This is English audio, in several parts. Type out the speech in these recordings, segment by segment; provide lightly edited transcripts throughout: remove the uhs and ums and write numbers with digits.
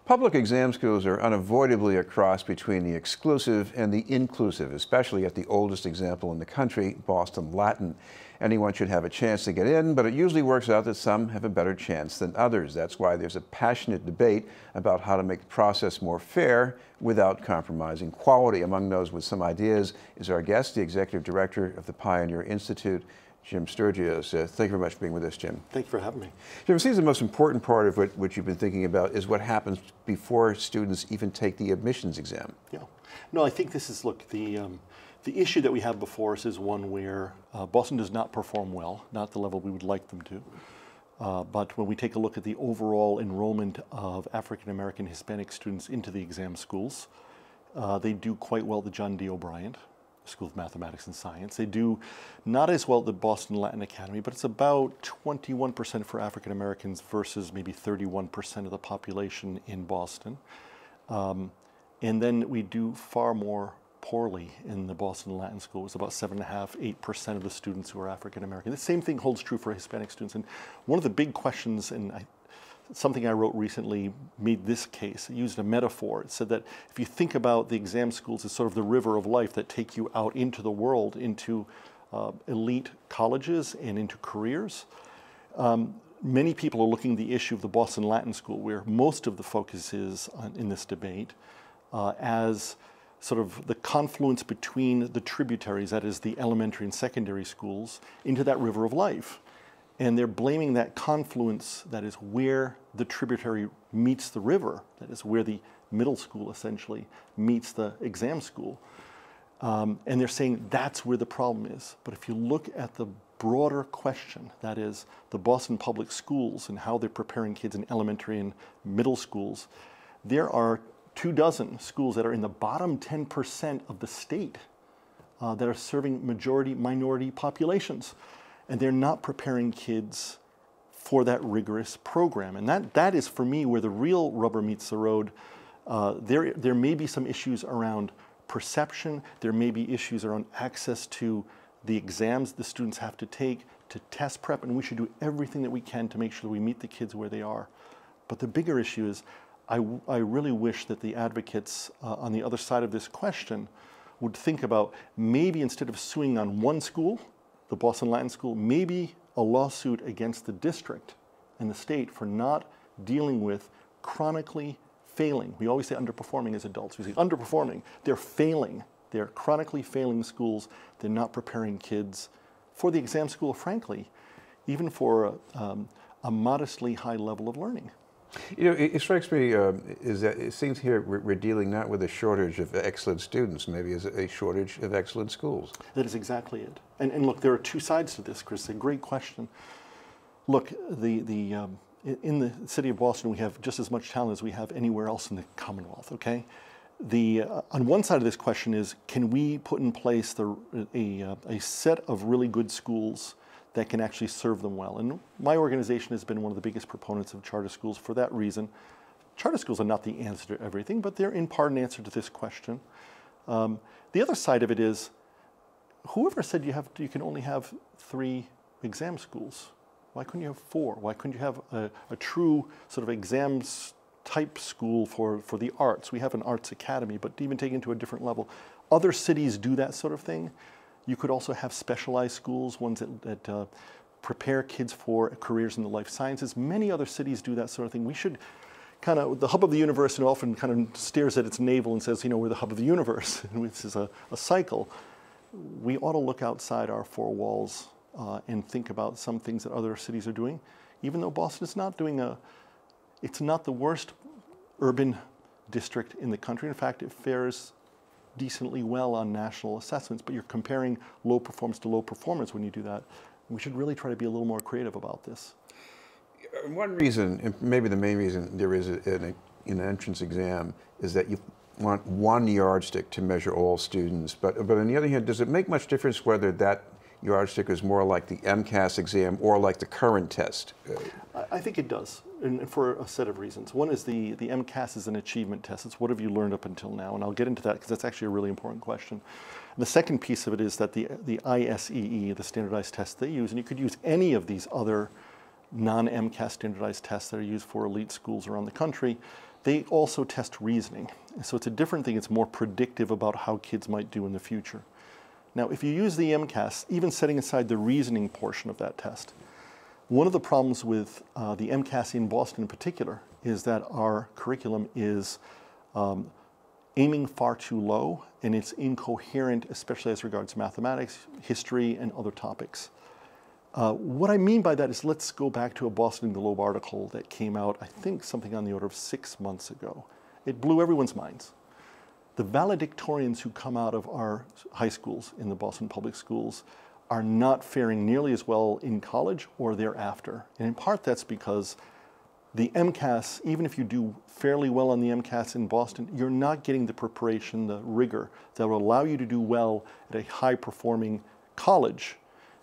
Public exam schools are unavoidably a cross between the exclusive and the inclusive, especially at the oldest example in the country, Boston Latin. Anyone should have a chance to get in, but it usually works out that some have a better chance than others. That's why there's a passionate debate about how to make the process more fair without compromising quality. Among those with some ideas is our guest, the executive director of the Pioneer Institute, Jim Stergios. Thank you very much for being with us, Jim. Thank you for having me. Jim, it seems the most important part of what you've been thinking about is what happens before students even take the admissions exam. Yeah. No, I think this is, look, the issue that we have before us is one where Boston does not perform well, not the level we would like them to. But when we take a look at the overall enrollment of African American Hispanic students into the exam schools, they do quite well at the John D. O'Brien School of Mathematics and Science. They do not as well at the Boston Latin Academy, but it's about 21% for African Americans versus maybe 31% of the population in Boston. And then we do far more poorly in the Boston Latin School. It's about 7.5%, 8% of the students who are African American. The same thing holds true for Hispanic students. And one of the big questions, and something I wrote recently made this case. It used a metaphor. It said that if you think about the exam schools as sort of the river of life that take you out into the world, into elite colleges and into careers, many people are looking at the issue of the Boston Latin School, where most of the focus is in this debate, as sort of the confluence between the tributaries, that is the elementary and secondary schools, into that river of life. And they're blaming that confluence, that is where the tributary meets the river, that is where the middle school essentially meets the exam school. And they're saying that's where the problem is. But if you look at the broader question, that is the Boston public schools and how they're preparing kids in elementary and middle schools, there are 24 schools that are in the bottom 10% of the state that are serving majority minority populations. And they're not preparing kids for that rigorous program. And that is, for me, where the real rubber meets the road. There may be some issues around perception. There may be issues around access to the exams the students have to take, to test prep, and we should do everything that we can to make sure that we meet the kids where they are. But the bigger issue is, I really wish that the advocates on the other side of this question would think about maybe instead of suing on one school, the Boston Latin School, maybe a lawsuit against the district and the state for not dealing with chronically failing. We always say underperforming as adults. We say underperforming. They're failing. They're chronically failing schools. They're not preparing kids for the exam school, frankly, even for a modestly high level of learning. You know, it strikes me is that it seems here we're dealing not with a shortage of excellent students, maybe as a shortage of excellent schools. That is exactly it. And look, there are two sides to this, Chris. A great question. Look, in the city of Boston, we have just as much talent as we have anywhere else in the Commonwealth, okay? On one side of this question is, can we put in place a set of really good schools that can actually serve them well? And my organization has been one of the biggest proponents of charter schools for that reason. Charter schools are not the answer to everything, but they're in part an answer to this question. The other side of it is, whoever said you can only have 3 exam schools? Why couldn't you have 4? Why couldn't you have a true sort of exams type school for the arts? We have an arts academy, but even taken to a different level. Other cities do that sort of thing. You could also have specialized schools, ones that prepare kids for careers in the life sciences. Many other cities do that sort of thing. We should kind of, the hub of the universe, and often kind of stares at its navel and says, you know, we're the hub of the universe, and this is a cycle. We ought to look outside our 4 walls and think about some things that other cities are doing, even though Boston is not doing it's not the worst urban district in the country. In fact, it fares decently well on national assessments, but you're comparing low performance to low performance when you do that. We should really try to be a little more creative about this. One reason, and maybe the main reason there is an entrance exam, is that you want one yardstick to measure all students. But on the other hand, does it make much difference whether that yardstick is more like the MCAS exam or like the current test? I think it does, and for a set of reasons. One is the MCAS is an achievement test. It's what have you learned up until now, and I'll get into that because that's actually a really important question. And the second piece of it is that the ISEE, the standardized test they use, and you could use any of these other non-MCAS standardized tests that are used for elite schools around the country, they also test reasoning. So it's a different thing. It's more predictive about how kids might do in the future. Now, if you use the MCAS, even setting aside the reasoning portion of that test, one of the problems with the MCAS in Boston in particular is that our curriculum is aiming far too low, and it's incoherent, especially as regards mathematics, history, and other topics. What I mean by that is, let's go back to a Boston Globe article that came out, I think something on the order of 6 months ago. It blew everyone's minds. The valedictorians who come out of our high schools in the Boston public schools are not faring nearly as well in college or thereafter. And in part that's because the MCAS, even if you do fairly well on the MCAS in Boston, you're not getting the preparation, the rigor that will allow you to do well at a high-performing college.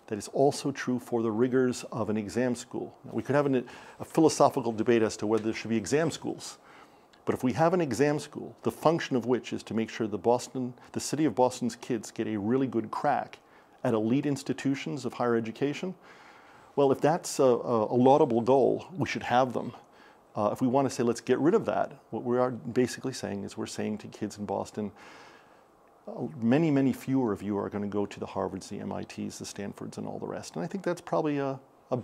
That is also true for the rigors of an exam school. Now, we could have a philosophical debate as to whether there should be exam schools. But if we have an exam school, the function of which is to make sure the city of Boston's kids get a really good crack at elite institutions of higher education, well, if that's a laudable goal, we should have them. If we want to say, let's get rid of that, what we are basically saying is we're saying to kids in Boston, many, many fewer of you are going to go to the Harvards, the MITs, the Stanfords, and all the rest. And I think that's probably a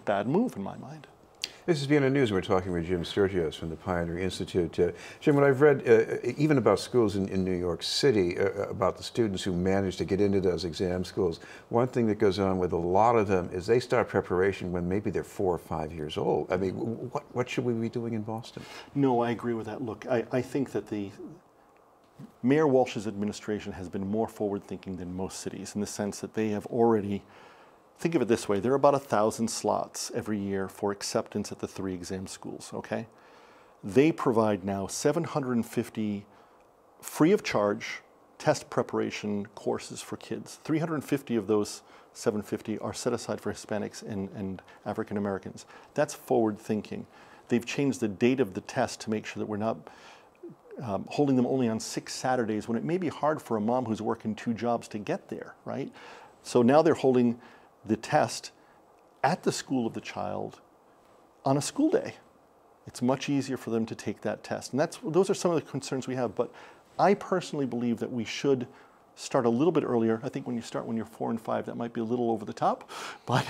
bad move in my mind. This is BNN News. We're talking with Jim Stergios from the Pioneer Institute. Jim, what I've read, even about schools in New York City, about the students who manage to get into those exam schools, one thing that goes on with a lot of them is they start preparation when maybe they're 4 or 5 years old. I mean, what should we be doing in Boston? No, I agree with that. Look, I think that Mayor Walsh's administration has been more forward-thinking than most cities in the sense that they have already, think of it this way, there are about 1,000 slots every year for acceptance at the 3 exam schools, okay? They provide now 750 free of charge test preparation courses for kids. 350 of those 750 are set aside for Hispanics and African Americans. That's forward thinking. They've changed the date of the test to make sure that we're not holding them only on 6 Saturdays when it may be hard for a mom who's working 2 jobs to get there, right? So now they're holding the test at the school of the child on a school day. It's much easier for them to take that test. And those are some of the concerns we have. But I personally believe that we should start a little bit earlier. I think when you start when you're 4 and 5, that might be a little over the top. But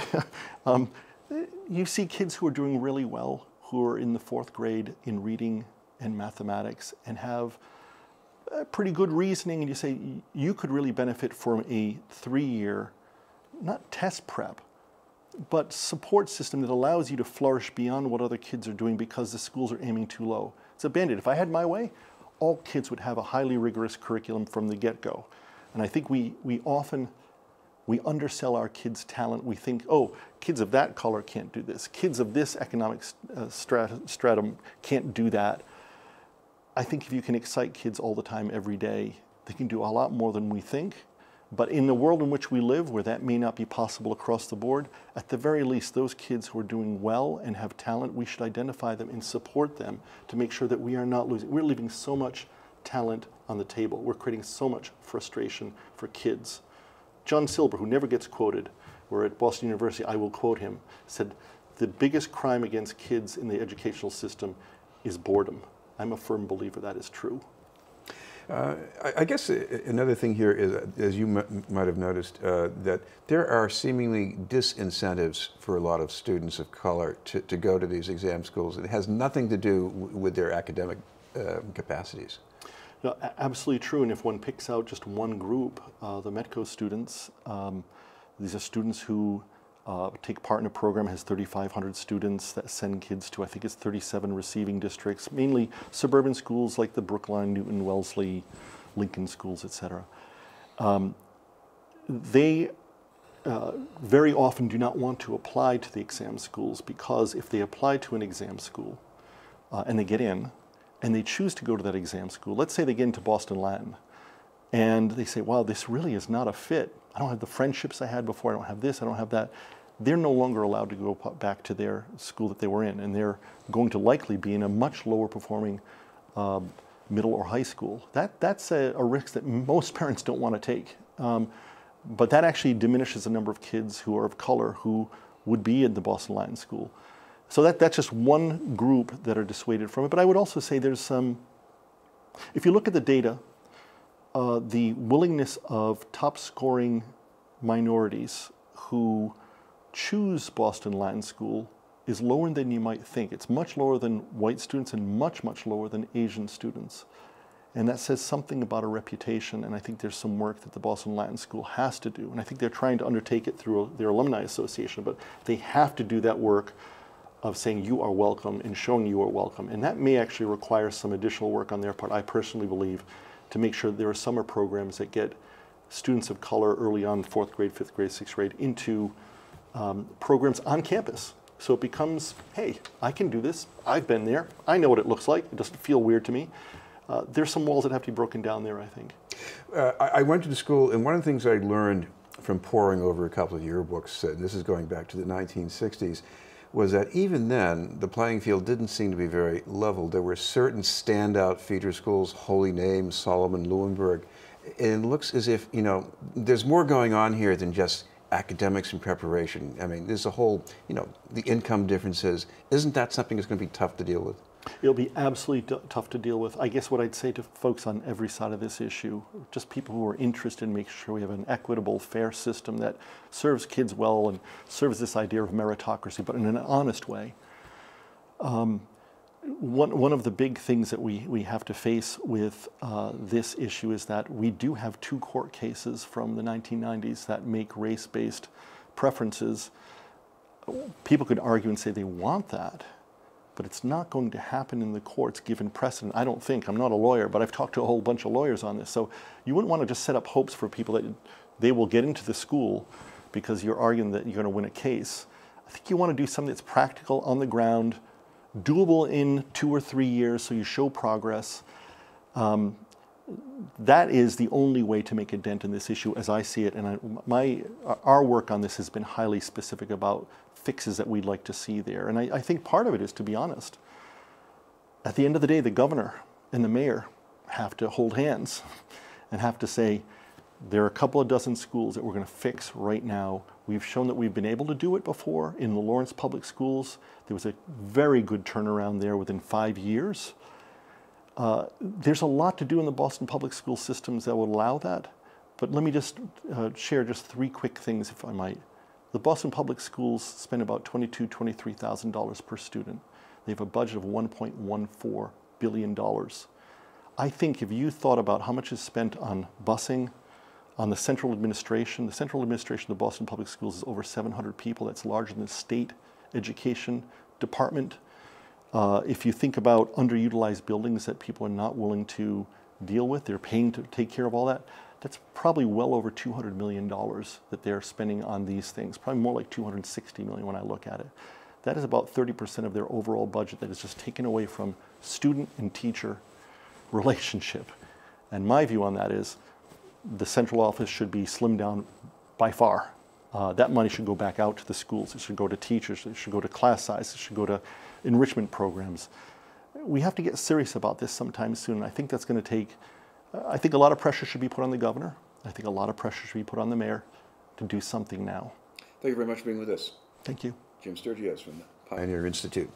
you see kids who are doing really well, who are in the 4th grade in reading and mathematics and have pretty good reasoning, and you say you could really benefit from a 3-year, not test prep, but support system that allows you to flourish beyond what other kids are doing because the schools are aiming too low. It's a Band-Aid. If I had my way, all kids would have a highly rigorous curriculum from the get-go. And I think we often undersell our kids' talent. We think, oh, kids of that color can't do this. Kids of this economic stratum can't do that. I think if you can excite kids all the time, every day, they can do a lot more than we think. But in the world in which we live, where that may not be possible across the board, at the very least, those kids who are doing well and have talent, we should identify them and support them to make sure that we are not losing. We're leaving so much talent on the table. We're creating so much frustration for kids. John Silber, who never gets quoted, we're at Boston University, I will quote him, said, the biggest crime against kids in the educational system is boredom. I'm a firm believer that is true. I guess another thing here is, as you might have noticed, that there are seemingly disincentives for a lot of students of color to go to these exam schools. It has nothing to do with their academic capacities. No, absolutely true. And if one picks out just one group, the Metco students, these are students who take part in a program that has 3,500 students that send kids to, I think it's 37 receiving districts, mainly suburban schools like the Brookline, Newton, Wellesley, Lincoln schools, etc. They very often do not want to apply to the exam schools because if they apply to an exam school and they get in and they choose to go to that exam school, let's say they get into Boston Latin and they say, wow, this really is not a fit. I don't have the friendships I had before. I don't have this. I don't have that. They're no longer allowed to go back to their school that they were in, and they're going to likely be in a much lower performing middle or high school. That's a risk that most parents don't want to take. But that actually diminishes the number of kids who are of color who would be in the Boston Latin School. So that's just one group that are dissuaded from it. But I would also say there's some, if you look at the data, the willingness of top scoring minorities who choose Boston Latin School is lower than you might think. It's much lower than white students and much, much lower than Asian students. And that says something about a reputation, and I think there's some work that the Boston Latin School has to do. And I think they're trying to undertake it through their alumni association, but they have to do that work of saying you are welcome and showing you are welcome. And that may actually require some additional work on their part, I personally believe, to make sure there are summer programs that get students of color early on, 4th grade, 5th grade, 6th grade, into programs on campus. So it becomes, hey, I can do this. I've been there. I know what it looks like. It doesn't feel weird to me. There's some walls that have to be broken down there, I think. I went to the school, and one of the things I learned from poring over a couple of yearbooks, and this is going back to the 1960s, was that even then, the playing field didn't seem to be very level. There were certain standout feeder schools, Holy Name, Solomon, Lewenberg. And it looks as if, you know, there's more going on here than just academics and preparation. I mean, there's a whole, you know, the income differences. Isn't that something that's going to be tough to deal with? It'll be absolutely tough to deal with. I guess what I'd say to folks on every side of this issue, just people who are interested in making sure we have an equitable, fair system that serves kids well and serves this idea of meritocracy, but in an honest way. One of the big things that we have to face with this issue is that we do have 2 court cases from the 1990s that make race-based preferences. People could argue and say they want that, but it's not going to happen in the courts given precedent. I don't think. I'm not a lawyer, but I've talked to a whole bunch of lawyers on this. So you wouldn't want to just set up hopes for people that they will get into the school because you're arguing that you're going to win a case. I think you want to do something that's practical, on the ground, doable in 2 or 3 years so you show progress. That is the only way to make a dent in this issue as I see it. And our work on this has been highly specific about fixes that we'd like to see there. And I think part of it is, to be honest, at the end of the day, the governor and the mayor have to hold hands and have to say, there are a couple of dozen schools that we're going to fix right now. We've shown that we've been able to do it before. In the Lawrence Public Schools, there was a very good turnaround there within 5 years. There's a lot to do in the Boston Public School systems that would allow that. But let me just share just 3 quick things, if I might. The Boston Public Schools spend about $22,000, $23,000 per student. They have a budget of $1.14 billion. I think if you thought about how much is spent on busing, on the central administration of the Boston Public Schools is over 700 people. That's larger than the state education department. If you think about underutilized buildings that people are not willing to deal with, they're paying to take care of all that, that's probably well over $200 million that they're spending on these things, probably more like $260 million when I look at it. That is about 30% of their overall budget that is just taken away from student and teacher relationship. And my view on that is the central office should be slimmed down by far. That money should go back out to the schools. It should go to teachers. It should go to class size. It should go to enrichment programs. We have to get serious about this sometime soon. I think that's going to take, I think a lot of pressure should be put on the governor. I think a lot of pressure should be put on the mayor to do something now. Thank you very much for being with us. Thank you. Jim Stergios from the Pioneer Institute.